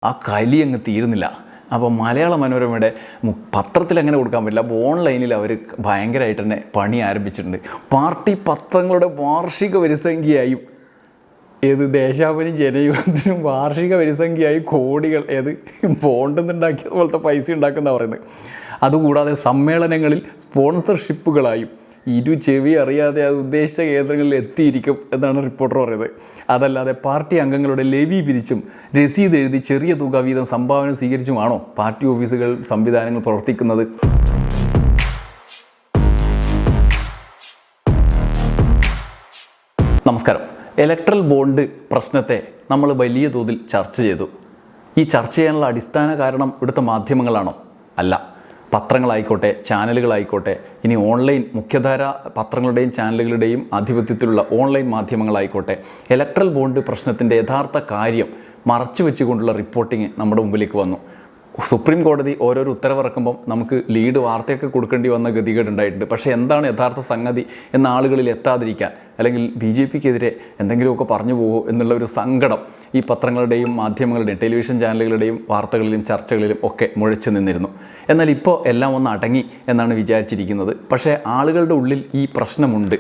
ആ കലി അങ്ങ് തീരുന്നില്ല. അപ്പോൾ മലയാള മനോരമയുടെ പത്രത്തിൽ അങ്ങനെ കൊടുക്കാൻ പറ്റില്ല. അപ്പോൾ ഓൺലൈനിൽ അവർ ഭയങ്കരമായിട്ട് തന്നെ പണി ആരംഭിച്ചിട്ടുണ്ട്. പാർട്ടി പത്രങ്ങളുടെ വാർഷിക വരിസംഖ്യയായും ദേശാഭിമാനി ജനയുഗത്തിനും വാർഷിക വരിസംഖ്യയായി കോടികൾ ബോണ്ടിൽ നിന്നുണ്ടാക്കിയത് പോലത്തെ പൈസ ഉണ്ടാക്കുന്ന പറയുന്നത്. അതുകൂടാതെ സമ്മേളനങ്ങളിൽ സ്പോൺസർഷിപ്പുകളായും ചെവി അറിയാതെ അത് ഉദ്ദേശിച്ച കേന്ദ്രങ്ങളിൽ എത്തിയിരിക്കും എന്നാണ് റിപ്പോർട്ടർ പറയുന്നത്. അതല്ലാതെ പാർട്ടി അംഗങ്ങളുടെ ലെവി പിരിച്ചും രസീത് എഴുതി ചെറിയ തുക വീതം സംഭാവന സ്വീകരിച്ചുമാണോ പാർട്ടി ഓഫീസുകൾ സംവിധാനങ്ങൾ പ്രവർത്തിക്കുന്നത്? നമസ്കാരം. ഇലക്ട്രൽ ബോണ്ട് പ്രശ്നത്തെ നമ്മൾ വലിയ തോതിൽ ചർച്ച ചെയ്തു. ഈ ചർച്ച ചെയ്യാനുള്ള അടിസ്ഥാന കാരണം ഇവിടുത്തെ മാധ്യമങ്ങളാണോ? അല്ല. പത്രങ്ങളായിക്കോട്ടെ, ചാനലുകളായിക്കോട്ടെ, ഇനി ഓൺലൈൻ മുഖ്യധാര പത്രങ്ങളുടെയും ചാനലുകളുടെയും ആധിപത്യത്തിലുള്ള ഓൺലൈൻ മാധ്യമങ്ങളായിക്കോട്ടെ, ഇലക്ട്രൽ ബോണ്ട് പ്രശ്നത്തിൻ്റെ യഥാർത്ഥ കാര്യം മറച്ചു വെച്ചുകൊണ്ടുള്ള റിപ്പോർട്ടിങ് നമ്മുടെ മുമ്പിലേക്ക് വന്നു. സുപ്രീം കോടതി ഓരോരോ ഉത്തരവിറക്കുമ്പം നമുക്ക് ലീഡ് വാർത്തയൊക്കെ കൊടുക്കേണ്ടി വന്ന ഗതികേടുണ്ടായിട്ടുണ്ട്. പക്ഷേ എന്താണ് യഥാർത്ഥ സംഗതി എന്ന ആളുകളിൽ എത്താതിരിക്കാൻ, അല്ലെങ്കിൽ BJPക്കെതിരെ എന്തെങ്കിലുമൊക്കെ പറഞ്ഞു പോകുമോ എന്നുള്ള ഒരു സങ്കടം ഈ പത്രങ്ങളുടെയും മാധ്യമങ്ങളുടെയും ടെലിവിഷൻ ചാനലുകളുടെയും വാർത്തകളിലും ചർച്ചകളിലും ഒക്കെ മുഴച്ചു നിന്നിരുന്നു. എന്നാൽ ഇപ്പോൾ എല്ലാം ഒന്ന് അടങ്ങി എന്നാണ് വിചാരിച്ചിരിക്കുന്നത്. പക്ഷേ ആളുകളുടെ ഉള്ളിൽ ഈ പ്രശ്നമുണ്ട്.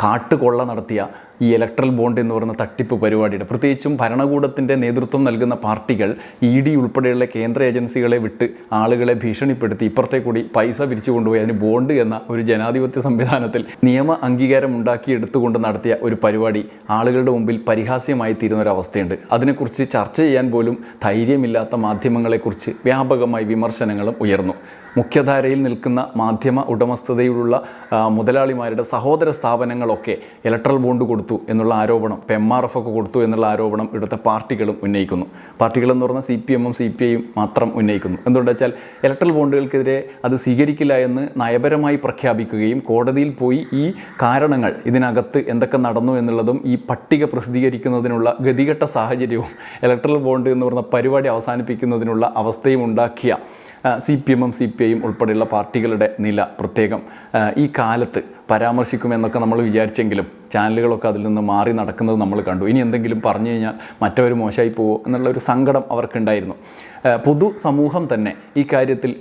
കാട്ടുകൊള്ള നടത്തിയ ഈ ഇലക്ട്രൽ ബോണ്ട് എന്ന് പറയുന്ന തട്ടിപ്പ് പരിപാടിയുടെ, പ്രത്യേകിച്ചും ഭരണകൂടത്തിൻ്റെ നേതൃത്വം നൽകുന്ന പാർട്ടികൾ ED ഉൾപ്പെടെയുള്ള കേന്ദ്ര ഏജൻസികളെ വിട്ട് ആളുകളെ ഭീഷണിപ്പെടുത്തി ഇപ്പുറത്തെ കൂടി പൈസ പിരിച്ചു കൊണ്ടുപോയി അതിന് ബോണ്ട് എന്ന ഒരു ജനാധിപത്യ സംവിധാനത്തിൽ നിയമ അംഗീകാരം ഉണ്ടാക്കിയെടുത്തുകൊണ്ട് നടത്തിയ ഒരു പരിപാടി ആളുകളുടെ മുമ്പിൽ പരിഹാസ്യമായി തീരുന്നൊരവസ്ഥയുണ്ട്. അതിനെക്കുറിച്ച് ചർച്ച ചെയ്യാൻ പോലും ധൈര്യമില്ലാത്ത മാധ്യമങ്ങളെക്കുറിച്ച് വ്യാപകമായി വിമർശനങ്ങളും ഉയർന്നു. മുഖ്യധാരയിൽ നിൽക്കുന്ന മാധ്യമ ഉടമസ്ഥതയിലുള്ള മുതലാളിമാരുടെ സഹോദര സ്ഥാപനങ്ങളൊക്കെ ഇലക്ട്രൽ ബോണ്ട് കൊടുത്തു എന്നുള്ള ആരോപണം, MRF ഒക്കെ കൊടുത്തു എന്നുള്ള ആരോപണം ഇവിടുത്തെ പാർട്ടികളും ഉന്നയിക്കുന്നു. പാർട്ടികളെന്ന് പറഞ്ഞാൽ CPM-ഉം CPI-യും മാത്രം ഉന്നയിക്കുന്നു. എന്തുകൊണ്ടെന്ന് വെച്ചാൽ ഇലക്ട്രൽ ബോണ്ടുകൾക്കെതിരെ അത് സ്വീകരിക്കില്ല എന്ന് നയപരമായി പ്രഖ്യാപിക്കുകയും കോടതിയിൽ പോയി ഈ കാരണങ്ങൾ, ഇതിനകത്ത് എന്തൊക്കെ നടന്നു എന്നുള്ളതും ഈ പട്ടിക പ്രസിദ്ധീകരിക്കുന്നതിനുള്ള ഗതികെട്ട സാഹചര്യവും ഇലക്ട്രൽ ബോണ്ട് എന്ന് പറഞ്ഞ പരിപാടി അവസാനിപ്പിക്കുന്നതിനുള്ള അവസ്ഥയും ഉണ്ടാക്കിയ CPM-ഉം CPI-യും ഉൾപ്പെടെയുള്ള പാർട്ടികളുടെ നില പ്രത്യേകം ഈ കാലത്ത് പരാമർശിക്കുമെന്നൊക്കെ നമ്മൾ വിചാരിച്ചെങ്കിലും ചാനലുകളൊക്കെ അതിൽ നിന്ന് മാറി നടക്കുന്നത് നമ്മൾ കണ്ടു. ഇനി എന്തെങ്കിലും പറഞ്ഞു കഴിഞ്ഞാൽ മറ്റവർ മോശമായി പോവോ എന്നുള്ളൊരു സങ്കടം അവർക്കുണ്ടായിരുന്നു. പൊതു സമൂഹം തന്നെ ഈ കാര്യത്തിൽ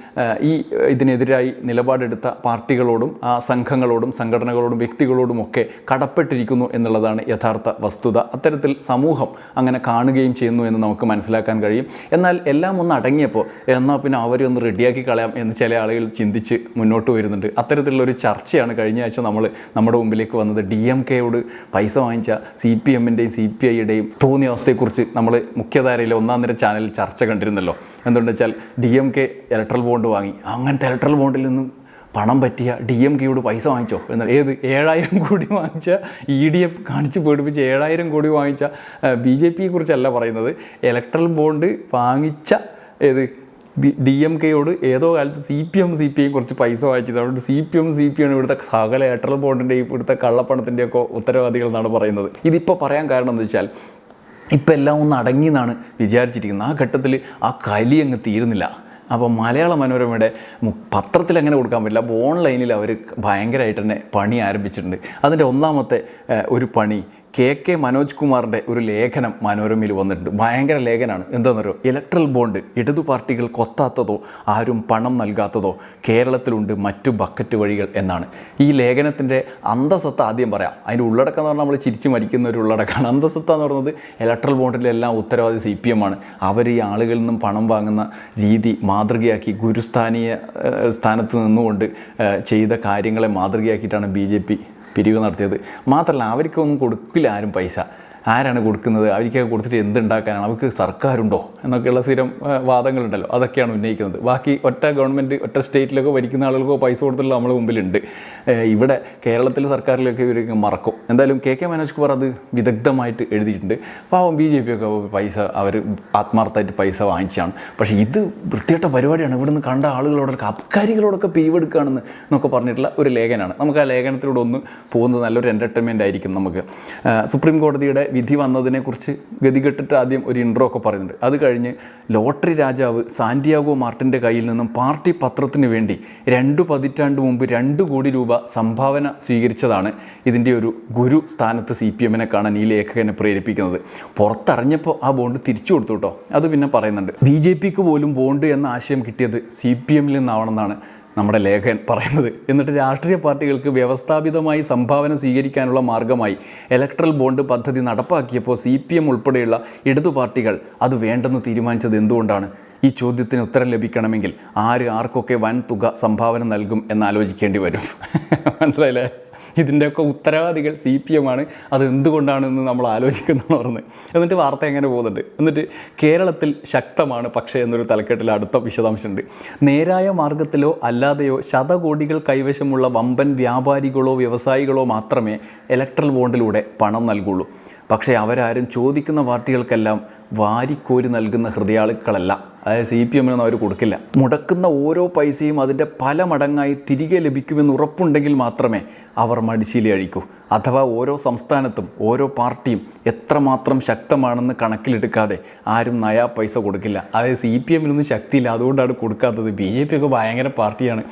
ഇതിനെതിരായി നിലപാടെടുത്ത പാർട്ടികളോടും സംഘങ്ങളോടും സംഘടനകളോടും വ്യക്തികളോടുമൊക്കെ കടപ്പെട്ടിരിക്കുന്നു എന്നുള്ളതാണ് യഥാർത്ഥ വസ്തുത. അത്തരത്തിൽ സമൂഹം അങ്ങനെ കാണുകയും ചെയ്യുന്നു എന്ന് നമുക്ക് മനസ്സിലാക്കാൻ കഴിയും. എന്നാൽ എല്ലാം ഒന്ന് അടങ്ങിയപ്പോൾ എന്നാൽ പിന്നെ അവരെ ഒന്ന് റെഡിയാക്കി കളയാം എന്ന് ചില ആളുകൾ ചിന്തിച്ച് മുന്നോട്ട് വരുന്നുണ്ട്. അത്തരത്തിലുള്ളൊരു ചർച്ചയാണ് കഴിഞ്ഞ ആഴ്ച നമ്മുടെ മുമ്പിലേക്ക് വന്നത്. DMK-യോട് പൈസ വാങ്ങിച്ച CPM-ൻ്റെയും CPI-യുടെയും തോന്നിയ അവസ്ഥയെക്കുറിച്ച് നമ്മൾ മുഖ്യധാരയിലെ ഒന്നാം നിര ചാനലിൽ ചർച്ച കണ്ടിരുന്നല്ലോ. എന്തുകൊണ്ടെന്ന് വെച്ചാൽ DMK ഇലക്ട്രൽ ബോണ്ട് വാങ്ങി, അങ്ങനത്തെ ഇലക്ട്രൽ ബോണ്ടിൽ നിന്നും പണം പറ്റിയ DMK-യോട് പൈസ വാങ്ങിച്ചോ എന്നാൽ 7,000 കോടി വാങ്ങിച്ച EDF കാണിച്ച് പേടിപ്പിച്ച് 7,000 കോടി വാങ്ങിച്ച BJP-യെക്കുറിച്ചല്ല പറയുന്നത്. ഇലക്ട്രൽ ബോണ്ട് വാങ്ങിച്ച DMK-യോട് ഏതോ കാലത്ത് CPM CPI കുറച്ച് പൈസ വാങ്ങിച്ചത്. അതുകൊണ്ട് CPM CPI-യാണ് ഇവിടുത്തെ സകല ഇലക്ട്രൽ ബോണ്ടിൻ്റെയും ഇവിടുത്തെ കള്ളപ്പണത്തിൻ്റെയൊക്കെ ഉത്തരവാദികൾ എന്നാണ് പറയുന്നത്. ഇതിപ്പോൾ പറയാൻ കാരണം എന്ന് വെച്ചാൽ ഇപ്പം എല്ലാം ഒന്ന് അടങ്ങി എന്നാണ് വിചാരിച്ചിരിക്കുന്നത്. ആ ഘട്ടത്തിൽ ആ കലി അങ്ങ് തീരുന്നില്ല. അപ്പോൾ മലയാള മനോരമയുടെ പത്രത്തിൽ അങ്ങനെ കൊടുക്കാൻ പറ്റില്ല. അപ്പോൾ ഓൺലൈനിൽ അവർ ഭയങ്കരമായിട്ട് തന്നെ പണി ആരംഭിച്ചിട്ടുണ്ട്. അതിൻ്റെ ഒന്നാമത്തെ ഒരു പണി KK മനോജ് കുമാറിൻ്റെ ഒരു ലേഖനം മനോരമയിൽ വന്നിട്ടുണ്ട്. ഭയങ്കര ലേഖനമാണ്. എന്താണെന്നറിയോ? ഇലക്ട്രൽ ബോണ്ട് ഇടതു പാർട്ടികൾ കൊത്താത്തതോ ആരും പണം നൽകാത്തതോ കേരളത്തിലുണ്ട് മറ്റു ബക്കറ്റ് വഴികൾ എന്നാണ്. ഈ ലേഖനത്തിൻ്റെ അന്തസത്ത ആദ്യം പറയാം. അതിൻ്റെ ഉള്ളടക്കം എന്ന് പറഞ്ഞാൽ നമ്മൾ ചിരിച്ച് മരിക്കുന്ന ഒരു ഉള്ളടക്കമാണ്. അന്തസത്ത എന്ന് പറയുന്നത് ഇലക്ട്രൽ ബോണ്ടിൻ്റെ എല്ലാം ഉത്തരവാദി CPM-ആണ്. അവർ ഈ ആളുകളിൽ നിന്നും പണം വാങ്ങുന്ന രീതി മാതൃകയാക്കി, ഗുരുസ്ഥാനീയ സ്ഥാനത്ത് നിന്നുകൊണ്ട് ചെയ്ത കാര്യങ്ങളെ മാതൃകയാക്കിയിട്ടാണ് BJP പിരിവ് നടത്തിയത്. മാത്രമല്ല അവർക്കൊന്നും കൊടുക്കില്ല ആരും പൈസ. ആരാണ് കൊടുക്കുന്നത്? അവർക്കൊക്കെ കൊടുത്തിട്ട് എന്തുണ്ടാക്കാനാണ്? അവർക്ക് സർക്കാരുണ്ടോ എന്നൊക്കെയുള്ള സ്ഥിരം വാദങ്ങളുണ്ടല്ലോ, അതൊക്കെയാണ് ഉന്നയിക്കുന്നത്. ബാക്കി ഒറ്റ ഗവൺമെൻറ് ഒറ്റ സ്റ്റേറ്റിലൊക്കെ ഭരിക്കുന്ന ആളുകൾക്കോ പൈസ കൊടുത്തുള്ള നമ്മുടെ മുമ്പിലുണ്ട്. ഇവിടെ കേരളത്തിലെ സർക്കാരിലൊക്കെ ഇവർക്ക് മറക്കും. എന്തായാലും KK മനോജ് കുമാർ അത് വിദഗ്ധമായിട്ട് എഴുതിയിട്ടുണ്ട്. പാവം BJP ഒക്കെ പൈസ അവർ ആത്മാർത്ഥമായിട്ട് പൈസ വാങ്ങിച്ചാണ്. പക്ഷേ ഇത് വൃത്തികെട്ട പരിപാടിയാണ്, ഇവിടുന്ന് കണ്ട ആളുകളോടൊക്കെ അബ്കാരികളോടൊക്കെ പിരിവെടുക്കുകയാണെന്ന് എന്നൊക്കെ പറഞ്ഞിട്ടുള്ള ഒരു ലേഖനമാണ്. നമുക്ക് ആ ലേഖനത്തിലൂടെ ഒന്ന് പോകുന്നത് നല്ലൊരു എൻ്റർടൈൻമെൻ്റ് ആയിരിക്കും. നമുക്ക് സുപ്രീം കോടതിയുടെ വിധി വന്നതിനെക്കുറിച്ച് ഗതികെട്ടിട്ട് ആദ്യം ഒരു ഇൻട്രോ ഒക്കെ പറയുന്നുണ്ട്. അത് കഴിഞ്ഞ് ലോട്ടറി രാജാവ് സാന്റിയാഗോ മാർട്ടിൻ്റെ കയ്യിൽ നിന്നും പാർട്ടി പത്രത്തിന് വേണ്ടി 2 പതിറ്റാണ്ട് മുമ്പ് 2 കോടി രൂപ സംഭാവന സ്വീകരിച്ചതാണ് ഇതിൻ്റെ ഒരു ഗുരു സ്ഥാനത്ത് CPM-നെ കാണാൻ ഈ ലേഖകനെ പ്രേരിപ്പിക്കുന്നത്. പുറത്തറിഞ്ഞപ്പോൾ ആ ബോണ്ട് തിരിച്ചു കൊടുത്തു കേട്ടോ. അത് പിന്നെ പറയുന്നുണ്ട്. BJPക്ക് പോലും ബോണ്ട് എന്ന ആശയം കിട്ടിയത് CPM-ൽ നിന്നാവണമെന്നാണ് നമ്മുടെ ലേഖകൻ പറയുന്നത്. എന്നിട്ട് രാഷ്ട്രീയ പാർട്ടികൾക്ക് വ്യവസ്ഥാപിതമായി സംഭാവന സ്വീകരിക്കാനുള്ള മാർഗമായി ഇലക്ട്രൽ ബോണ്ട് പദ്ധതി നടപ്പാക്കിയപ്പോൾ CPM ഉൾപ്പെടെയുള്ള ഇടതു പാർട്ടികൾ അത് വേണ്ടെന്ന് തീരുമാനിച്ചത് എന്തുകൊണ്ടാണ്? ഈ ചോദ്യത്തിന് ഉത്തരം ലഭിക്കണമെങ്കിൽ ആർക്കൊക്കെ വൻ തുക സംഭാവന നൽകും എന്നാലോചിക്കേണ്ടി വരും. മനസ്സിലായില്ലേ? ഇതിൻ്റെയൊക്കെ ഉത്തരവാദികൾ CPM-ആണ്. അത് എന്തുകൊണ്ടാണെന്ന് നമ്മൾ ആലോചിക്കുന്നതാണ് പറഞ്ഞത്. എന്നിട്ട് വാർത്ത എങ്ങനെ പോകുന്നുണ്ട്. എന്നിട്ട് കേരളത്തിൽ ശക്തമാണ് പക്ഷേ എന്നൊരു തലക്കെട്ടിൽ അടുത്ത വിശദാംശമുണ്ട്. നേരായ മാർഗത്തിലോ അല്ലാതെയോ ശതകോടികൾ കൈവശമുള്ള വമ്പൻ വ്യാപാരികളോ വ്യവസായികളോ മാത്രമേ ഇലക്ട്രൽ ബോണ്ടിലൂടെ പണം നൽകുള്ളൂ. പക്ഷേ അവരാരും ചോദിക്കുന്ന പാർട്ടികൾക്കെല്ലാം വാരിക്കോരി നൽകുന്ന ഹൃദയാളുക്കളല്ല. അതായത് CPM-നൊന്നും അവർ കൊടുക്കില്ല. മുടക്കുന്ന ഓരോ പൈസയും അതിൻ്റെ പല മടങ്ങായി തിരികെ ലഭിക്കുമെന്ന് ഉറപ്പുണ്ടെങ്കിൽ മാത്രമേ അവർ മടിശീല അഴിക്കൂ. അഥവാ ഓരോ സംസ്ഥാനത്തും ഓരോ പാർട്ടിയും എത്രമാത്രം ശക്തമാണെന്ന് കണക്കിലെടുക്കാതെ ആരും നയാ പൈസ കൊടുക്കില്ല. അതായത് CPM-നൊന്നും ശക്തിയില്ല, അതുകൊണ്ടാണ് കൊടുക്കാത്തത്. BJP ഒക്കെ ഭയങ്കര പാർട്ടിയാണ്,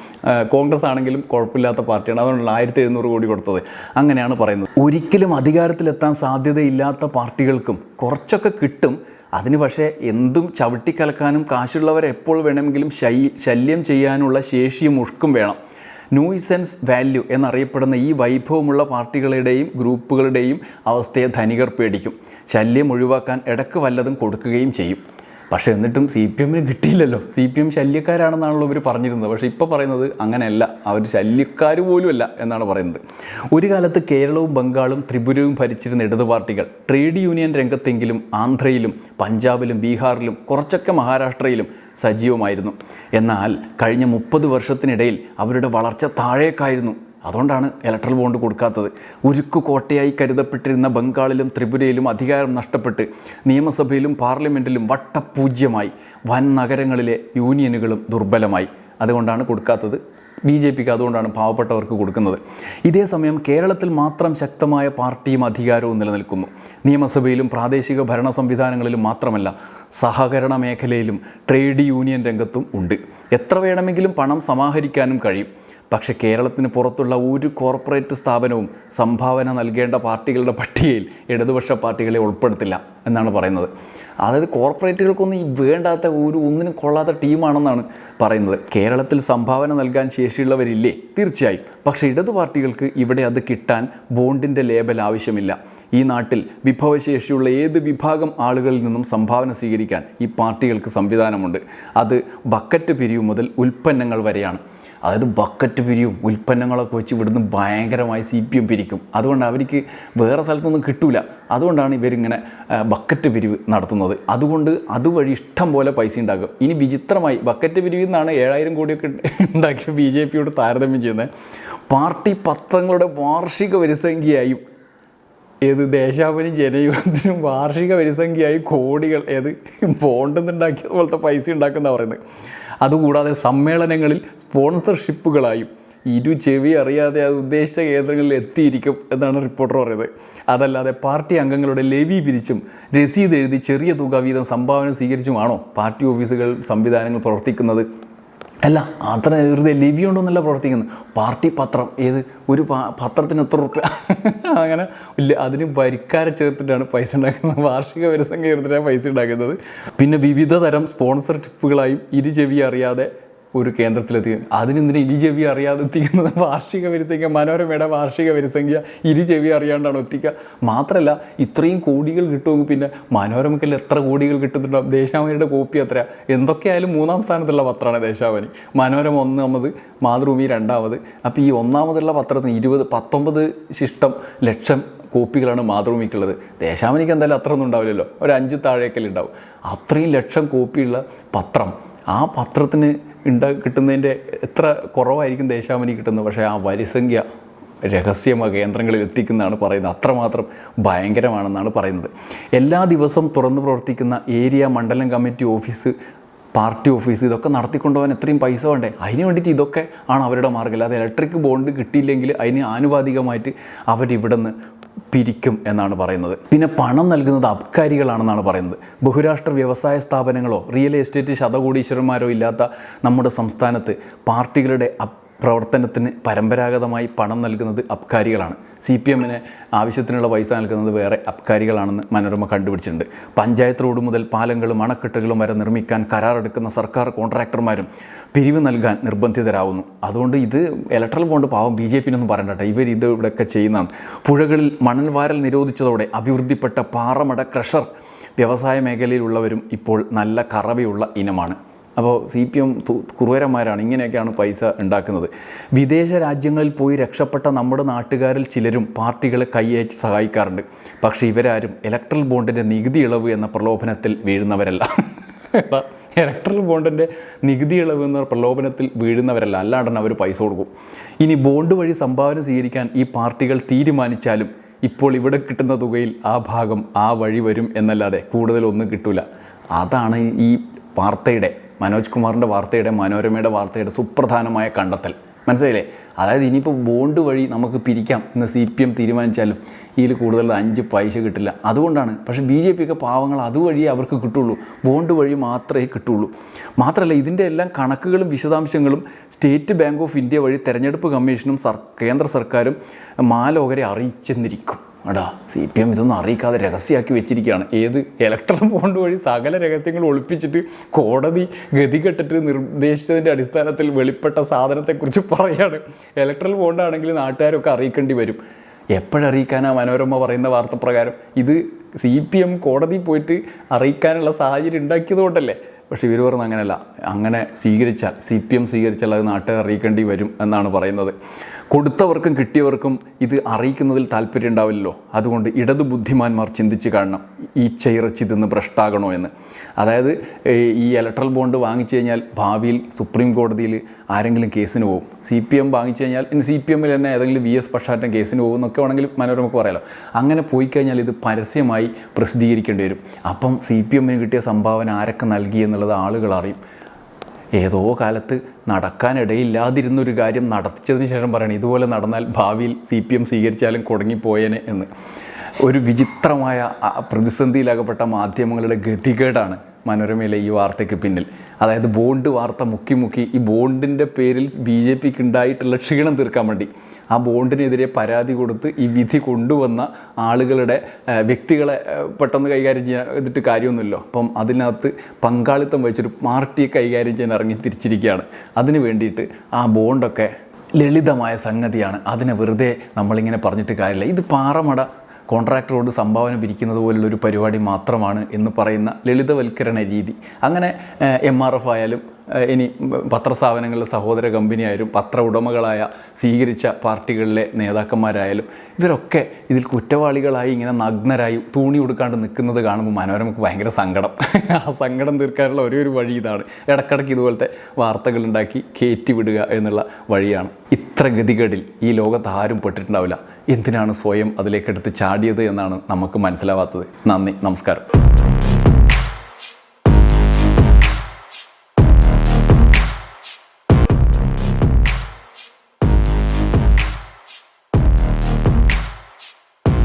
കോൺഗ്രസ് ആണെങ്കിലും കുഴപ്പമില്ലാത്ത പാർട്ടിയാണ്, അതുകൊണ്ടാണ് 1700 കോടി കൊടുത്തത്. അങ്ങനെയാണ് പറയുന്നത്. ഒരിക്കലും അധികാരത്തിലെത്താൻ സാധ്യതയില്ലാത്ത പാർട്ടികൾക്കും കുറച്ചൊക്കെ കിട്ടും. അതിന് പക്ഷേ എന്തും ചവിട്ടിക്കലക്കാനും കാശുള്ളവരെ എപ്പോൾ വേണമെങ്കിലും ശല്യം ചെയ്യാനുള്ള ശേഷിയും ഉഷ്കും വേണം. ന്യൂസെൻസ് വാല്യൂ എന്നറിയപ്പെടുന്ന ഈ വൈഭവമുള്ള പാർട്ടികളുടെയും ഗ്രൂപ്പുകളുടെയും അവസ്ഥയെ ധനികർ പേടിക്കും. ശല്യം ഒഴിവാക്കാൻ ഇടയ്ക്ക് വല്ലതും കൊടുക്കുകയും ചെയ്യും. പക്ഷേ എന്നിട്ടും CPM-ന് കിട്ടിയില്ലല്ലോ. CPM ശല്യക്കാരാണെന്നാണല്ലോ ഇവർ പറഞ്ഞിരുന്നത്. പക്ഷേ ഇപ്പോൾ പറയുന്നത് അങ്ങനെയല്ല, അവർ ശല്യക്കാർ പോലുമല്ല എന്നാണ് പറയുന്നത്. ഒരു കാലത്ത് കേരളവും ബംഗാളും ത്രിപുരയും ഭരിച്ചിരുന്ന ഇടതു പാർട്ടികൾ ട്രേഡ് യൂണിയൻ രംഗത്തെങ്കിലും ആന്ധ്രയിലും പഞ്ചാബിലും ബീഹാറിലും കുറച്ചൊക്കെ മഹാരാഷ്ട്രയിലും സജീവമായിരുന്നു. എന്നാൽ കഴിഞ്ഞ 30 വർഷത്തിനിടയിൽ അവരുടെ വളർച്ച താഴേക്കായിരുന്നു. അതുകൊണ്ടാണ് ഇലക്ട്രൽ ബോണ്ട് കൊടുക്കാത്തത്. ഉരുക്കു കോട്ടയായി കരുതപ്പെട്ടിരുന്ന ബംഗാളിലും ത്രിപുരയിലും അധികാരം നഷ്ടപ്പെട്ട് നിയമസഭയിലും പാർലമെൻറ്റിലും വട്ടപൂജ്യമായി. വൻ നഗരങ്ങളിലെ യൂണിയനുകളും ദുർബലമായി. അതുകൊണ്ടാണ് കൊടുക്കാത്തത്. BJPക്ക് അതുകൊണ്ടാണ് പാവപ്പെട്ടവർക്ക് കൊടുക്കുന്നത്. ഇതേ സമയം കേരളത്തിൽ മാത്രം ശക്തമായ പാർട്ടിയും അധികാരവും നിലനിൽക്കുന്നു. നിയമസഭയിലും പ്രാദേശിക ഭരണ സംവിധാനങ്ങളിലും മാത്രമല്ല, സഹകരണ മേഖലയിലും ട്രേഡ് യൂണിയൻ രംഗത്തും ഉണ്ട്. എത്ര വേണമെങ്കിലും പണം സമാഹരിക്കാനും കഴിയും. പക്ഷേ കേരളത്തിന് പുറത്തുള്ള ഒരു കോർപ്പറേറ്റ് സ്ഥാപനവും സംഭാവന നൽകേണ്ട പാർട്ടികളുടെ പട്ടികയിൽ ഇടതുപക്ഷ പാർട്ടികളെ ഉൾപ്പെടുത്തില്ല എന്നാണ് പറയുന്നത്. അതായത് കോർപ്പറേറ്റുകൾക്കൊന്നും ഈ വേണ്ടാത്ത ഒന്നിനും കൊള്ളാത്ത ടീമാണെന്നാണ് പറയുന്നത്. കേരളത്തിൽ സംഭാവന നൽകാൻ ശേഷിയുള്ളവരില്ലേ? തീർച്ചയായും. പക്ഷേ ഇടതു പാർട്ടികൾക്ക് ഇവിടെ അത് കിട്ടാൻ ബോണ്ടിൻ്റെ ലേബൽ ആവശ്യമില്ല. ഈ നാട്ടിൽ വിഭവശേഷിയുള്ള ഏത് വിഭാഗം ആളുകളിൽ നിന്നും സംഭാവന സ്വീകരിക്കാൻ ഈ പാർട്ടികൾക്ക് സംവിധാനമുണ്ട്. അത് ബക്കറ്റ് പിരിവ് മുതൽ ഉൽപ്പന്നങ്ങൾ വരെയാണ്. അതായത് ബക്കറ്റ് പിരിയും ഉൽപ്പന്നങ്ങളൊക്കെ വെച്ച് ഇവിടുന്ന് ഭയങ്കരമായി CPM പിരിക്കും. അതുകൊണ്ട് അവർക്ക് വേറെ സ്ഥലത്തൊന്നും കിട്ടില്ല. അതുകൊണ്ടാണ് ഇവരിങ്ങനെ ബക്കറ്റ് പിരിവ് നടത്തുന്നത്. അതുകൊണ്ട് അതുവഴി ഇഷ്ടം പോലെ പൈസ ഉണ്ടാക്കും. ഇനി വിചിത്രമായി ബക്കറ്റ് പിരിവിൽ നിന്നാണ് 7000 കോടിയൊക്കെ ഉണ്ടാക്കിയ BJPയോട് താരതമ്യം ചെയ്യുന്നത്. പാർട്ടി പത്രങ്ങളുടെ വാർഷിക വരിസംഖ്യയായും ദേശാഭിമാനി ജനയുഗത്തിനും വാർഷിക വരിസംഖ്യയായി കോടികൾ ബോണ്ടിൽ നിന്നുണ്ടാക്കിയത് പോലത്തെ പൈസ ഉണ്ടാക്കുന്ന പറയുന്നത്. അതുകൂടാതെ സമ്മേളനങ്ങളിൽ സ്പോൺസർഷിപ്പുകളായും ചെവി അറിയാതെ അത് ഉദ്ദേശിച്ച കേന്ദ്രങ്ങളിൽ എത്തിയിരിക്കും എന്നാണ് റിപ്പോർട്ടർ പറയുന്നത്. അതല്ലാതെ പാർട്ടി അംഗങ്ങളുടെ ലെവി പിരിച്ചും രസീത് എഴുതി ചെറിയ തുക വീതം സംഭാവന സ്വീകരിച്ചുമാണോ പാർട്ടി ഓഫീസുകൾ സംവിധാനങ്ങൾ പ്രവർത്തിക്കുന്നത്? അല്ല, അത്ര വെറുതെ ലിവി കൊണ്ടൊന്നല്ല പ്രവർത്തിക്കുന്നത്. പാർട്ടി പത്രം ഒരു പത്രത്തിന് എത്ര റുപ്യ അങ്ങനെ ഇല്ല, അതിന് വരിക്കാരെ ചേർത്തിട്ടാണ് പൈസ ഉണ്ടാക്കുന്നത്. വാർഷിക വരിസംഖ്യ ചേർത്തിട്ടാണ് പൈസ ഉണ്ടാക്കുന്നത്. പിന്നെ വിവിധ തരം സ്പോൺസർഷിപ്പുകളായും ചെവി അറിയാതെ ഒരു കേന്ദ്രത്തിലെത്തി. അതിനെന്തിനാ ചെവി അറിയാതെ എത്തിക്കുന്നത്? വാർഷിക വരിസംഖ്യ, മനോരമയുടെ വാർഷിക വരിസംഖ്യ ചെവി അറിയാണ്ടാണോ എത്തിക്കുക? മാത്രമല്ല ഇത്രയും കോടികൾ കിട്ടുമെങ്കിൽ പിന്നെ മനോരമയ്ക്കല്ല എത്ര കോടികൾ കിട്ടുന്നുണ്ടാവും? ദേശാഭിമാനിയുടെ കോപ്പി എത്ര? എന്തൊക്കെയായാലും 3ാം സ്ഥാനത്തുള്ള പത്രമാണ് ദേശാഭിമാനി. മനോരമ 1ാമത്, മാതൃഭൂമി 2ാമത്. അപ്പോൾ ഈ 1ാമതുള്ള പത്രത്തിന് 19 ലക്ഷം കോപ്പികളാണ് മാതൃഭൂമിക്കുള്ളത്. ദേശാഭിമാനിക്ക് എന്തായാലും അത്ര ഒന്നും ഉണ്ടാവില്ലല്ലോ, ഒരു 5 താഴേക്കല്ലേ ഉണ്ടാവും. അത്രയും ലക്ഷം കോപ്പിയുള്ള പത്രം, ആ പത്രത്തിന് കിട്ടുന്നതിൻ്റെ എത്ര കുറവായിരിക്കും ദേശാഭിമാനി കിട്ടുന്നത്? പക്ഷേ ആ വരിസംഖ്യ രഹസ്യമ കേന്ദ്രങ്ങളിൽ എത്തിക്കുന്നതാണ് പറയുന്നത്. അത്രമാത്രം ഭയങ്കരമാണെന്നാണ് പറയുന്നത്. എല്ലാ ദിവസവും തുറന്നു പ്രവർത്തിക്കുന്ന ഏരിയ മണ്ഡലം കമ്മിറ്റി ഓഫീസ്, പാർട്ടി ഓഫീസ്, ഇതൊക്കെ നടത്തിക്കൊണ്ടുപോകാൻ എത്രയും പൈസ വേണ്ടേ? അതിന് വേണ്ടിയിട്ട് ഇതൊക്കെ ആണ് അവരുടെ മാർഗ്ഗം. അല്ലാതെ ഇലക്ട്രിക് ബോണ്ട് കിട്ടിയില്ലെങ്കിൽ അതിന് ആനുപാതികമായിട്ട് അവരിവിടെ നിന്ന് പിരിക്കും എന്നാണ് പറയുന്നത്. പിന്നെ പണം നൽകുന്നത് അബ്കാരികളാണെന്നാണ് പറയുന്നത്. ബഹുരാഷ്ട്ര വ്യവസായ സ്ഥാപനങ്ങളോ റിയൽ എസ്റ്റേറ്റ് ശതകോടീശ്വരന്മാരോ ഇല്ലാത്ത നമ്മുടെ സംസ്ഥാനത്ത് പാർട്ടികളുടെ പ്രവർത്തനത്തിന് പരമ്പരാഗതമായി പണം നൽകുന്നത് അബ്കാരികളാണ്. CPMന് ആവശ്യത്തിനുള്ള പൈസ നൽകുന്നത് വേറെ അബ്കാരികളാണെന്ന് മനോരമ കണ്ടുപിടിച്ചിട്ടുണ്ട്. പഞ്ചായത്ത് റോഡ് മുതൽ പാലങ്ങളും അണക്കെട്ടുകളും വരെ നിർമ്മിക്കാൻ കരാറെടുക്കുന്ന സർക്കാർ കോൺട്രാക്ടർമാരും പിരിവ് നൽകാൻ നിർബന്ധിതരാകുന്നു. അതുകൊണ്ട് ഇത് ഇലക്ട്രൽ ബോണ്ട് പാവം BJP-നൊന്നും പറയണ്ട, ഇവർ ഇത് ഇവിടെയൊക്കെ ചെയ്യുന്നതാണ്. പുഴകളിൽ മണൽ വാരൽ നിരോധിച്ചതോടെ അഭിവൃദ്ധിപ്പെട്ട പാറമട ക്രഷർ വ്യവസായ മേഖലയിലുള്ളവരും ഇപ്പോൾ നല്ല കറവയുള്ള ഇനമാണ്. അപ്പോൾ CPM കുറുവരന്മാരാണ്, ഇങ്ങനെയൊക്കെയാണ് പൈസ ഉണ്ടാക്കുന്നത്. വിദേശ രാജ്യങ്ങളിൽ പോയി രക്ഷപ്പെട്ട നമ്മുടെ നാട്ടുകാരിൽ ചിലരും പാർട്ടികളെ കൈയച്ച് സഹായിക്കാറുണ്ട്. പക്ഷേ ഇവരാരും ഇലക്ട്രൽ ബോണ്ടിൻ്റെ നികുതി ഇളവ് എന്ന പ്രലോഭനത്തിൽ വീഴുന്നവരല്ല. ഇലക്ട്രൽ ബോണ്ടിൻ്റെ നികുതി ഇളവ് എന്ന പ്രലോഭനത്തിൽ വീഴുന്നവരല്ല, അല്ലാണ്ട് അവർ പൈസ കൊടുക്കും. ഇനി ബോണ്ട് വഴി സംഭാവന സ്വീകരിക്കാൻ ഈ പാർട്ടികൾ തീരുമാനിച്ചാലും ഇപ്പോൾ ഇവിടെ കിട്ടുന്ന തുകയിൽ ആ ഭാഗം ആ വഴി വരും എന്നല്ലാതെ കൂടുതലൊന്നും കിട്ടില്ല. അതാണ് ഈ വാർത്തയുടെ, മനോജ് കുമാറിൻ്റെ വാർത്തയുടെ, മനോരമയുടെ വാർത്തയുടെ സുപ്രധാനമായ കണ്ടെത്തൽ. മനസ്സിലായില്ലേ? അതായത് ഇനിയിപ്പോൾ ബോണ്ട് വഴി നമുക്ക് പിരിക്കാം എന്ന് CPM തീരുമാനിച്ചാലും ഇതിൽ കൂടുതൽ 5 പൈസ കിട്ടില്ല. അതുകൊണ്ടാണ്. പക്ഷേ BJP ഒക്കെ പാവങ്ങൾ അതുവഴിയേ അവർക്ക് കിട്ടുള്ളൂ, ബോണ്ട് വഴി മാത്രമേ കിട്ടുള്ളൂ. മാത്രമല്ല ഇതിൻ്റെ എല്ലാം കണക്കുകളും വിശദാംശങ്ങളും സ്റ്റേറ്റ് ബാങ്ക് ഓഫ് ഇന്ത്യ വഴി തെരഞ്ഞെടുപ്പ് കമ്മീഷനും കേന്ദ്ര സർക്കാരും മാലോകരെ അറിയിച്ചെന്നിരിക്കും. എടാ, CPM ഇതൊന്നും അറിയിക്കാതെ രഹസ്യമാക്കി വെച്ചിരിക്കുകയാണ്. ഏത് ഇലക്ട്രൽ ബോണ്ട് വഴി സകല രഹസ്യങ്ങൾ ഒളിപ്പിച്ചിട്ട് കോടതി ഗതികെട്ടിട്ട് നിർദ്ദേശിച്ചതിൻ്റെ അടിസ്ഥാനത്തിൽ വെളിപ്പെട്ട സാധനത്തെക്കുറിച്ച് പറയുകയാണ്. ഇലക്ട്രൽ ബോണ്ടാണെങ്കിൽ നാട്ടുകാരൊക്കെ അറിയിക്കേണ്ടി വരും. എപ്പോഴറിയിക്കാനാണ് മനോരമ പറയുന്ന വാർത്ത പ്രകാരം? ഇത് CPM കോടതി പോയിട്ട് അറിയിക്കാനുള്ള സാഹചര്യം ഉണ്ടാക്കിയതുകൊണ്ടല്ലേ. പക്ഷേ ഇവർ പറഞ്ഞത് അങ്ങനെയല്ല, അങ്ങനെ സ്വീകരിച്ചാൽ CPM സ്വീകരിച്ചാൽ അത് നാട്ടുകാർ അറിയിക്കേണ്ടി വരും എന്നാണ് പറയുന്നത്. കൊടുത്തവർക്കും കിട്ടിയവർക്കും ഇത് അറിയിക്കുന്നതിൽ താല്പര്യം ഉണ്ടാവില്ലല്ലോ. അതുകൊണ്ട് ഇടതു ബുദ്ധിമാന്മാർ ചിന്തിച്ച് കാണണം, ഈച്ചയിറച്ചി തിന്ന് ഭ്രഷ്ടാകണോ എന്ന്. അതായത് ഈ ഇലക്ട്രൽ ബോണ്ട് വാങ്ങിച്ചു കഴിഞ്ഞാൽ ഭാവിയിൽ സുപ്രീം കോടതിയിൽ ആരെങ്കിലും കേസിന് പോകും. CPM വാങ്ങിച്ചു കഴിഞ്ഞാൽ ഇനി CPMൽ തന്നെ ഏതെങ്കിലും VS പക്ഷാറ്റം കേസിന് പോകും എന്നൊക്കെ വേണമെങ്കിൽ മനോരമക്ക് പറയാമല്ലോ. അങ്ങനെ പോയി കഴിഞ്ഞാൽ ഇത് പരസ്യമായി പ്രസിദ്ധീകരിക്കേണ്ടി വരും. അപ്പം CPMന് കിട്ടിയ സംഭാവന ആരൊക്കെ നൽകി എന്നുള്ളത് ആളുകൾ അറിയും. ഏതോ കാലത്ത് നടക്കാനിടയില്ലാതിരുന്നൊരു കാര്യം നടത്തിച്ചതിന് ശേഷം പറയണം ഇതുപോലെ നടന്നാൽ ഭാവിയിൽ CPM സ്വീകരിച്ചാലും കുടുങ്ങിപ്പോയേനെ എന്ന്. ഒരു വിചിത്രമായ പ്രതിസന്ധിയിലകപ്പെട്ട മാധ്യമങ്ങളുടെ ഗതികേടാണ് മനോരമയിലെ ഈ വാർത്തയ്ക്ക് പിന്നിൽ. അതായത് ബോണ്ട് വാർത്ത മുക്കി ഈ ബോണ്ടിൻ്റെ പേരിൽ BJPക്ക് ഉണ്ടായിട്ടുള്ള ക്ഷീണം തീർക്കാൻ വേണ്ടി ആ ബോണ്ടിനെതിരെ പരാതി കൊടുത്ത് ഈ വിധി കൊണ്ടുവന്ന ആളുകളുടെ വ്യക്തികളെ പെട്ടെന്ന് കൈകാര്യം ചെയ്തിട്ട് കാര്യമൊന്നുമില്ലോ. അപ്പം അതിനകത്ത് പങ്കാളിത്തം വഹിച്ചൊരു പാർട്ടിയെ കൈകാര്യം ചെയ്യാൻ ഇറങ്ങി തിരിച്ചിരിക്കുകയാണ്. അതിന് വേണ്ടിയിട്ട് ആ ബോണ്ടൊക്കെ ലളിതമായ സംഗതിയാണ്, അതിനെ വെറുതെ നമ്മളിങ്ങനെ പറഞ്ഞിട്ട് കാര്യമില്ല. ഇത് പാറമട കോൺട്രാക്ടറോട് സംഭാവന പിരിക്കുന്നത് പോലുള്ളൊരു പരിപാടി മാത്രമാണ് എന്ന് പറയുന്ന ലളിതവൽക്കരണ രീതി. അങ്ങനെ MRF ആയാലും ഇനി പത്രസ്ഥാപനങ്ങളിലെ സഹോദര കമ്പനിയായാലും പത്ര ഉടമകളായ സ്വീകരിച്ച പാർട്ടികളിലെ നേതാക്കന്മാരായാലും ഇവരൊക്കെ ഇതിൽ കുറ്റവാളികളായി ഇങ്ങനെ നഗ്നരായി തൂണി കൊടുക്കാണ്ട് നിൽക്കുന്നത് കാണുമ്പോൾ മനോരമക്ക് ഭയങ്കര സങ്കടം. ആ സങ്കടം തീർക്കാനുള്ള ഒരു വഴി ഇതാണ്, ഇടയ്ക്കിടയ്ക്ക് ഇതുപോലത്തെ വാർത്തകളുണ്ടാക്കി കയറ്റി വിടുക എന്നുള്ള വഴിയാണ്. ഇത്ര ഗതികേടിൽ ഈ ലോകത്ത് ആരും പെട്ടിട്ടുണ്ടാവില്ല. എന്തിനാണ് സ്വയം അതിലേക്കെടുത്ത് ചാടിയത് എന്നാണ് നമുക്ക് മനസ്സിലാവാത്തത്. നന്ദി, നമസ്കാരം.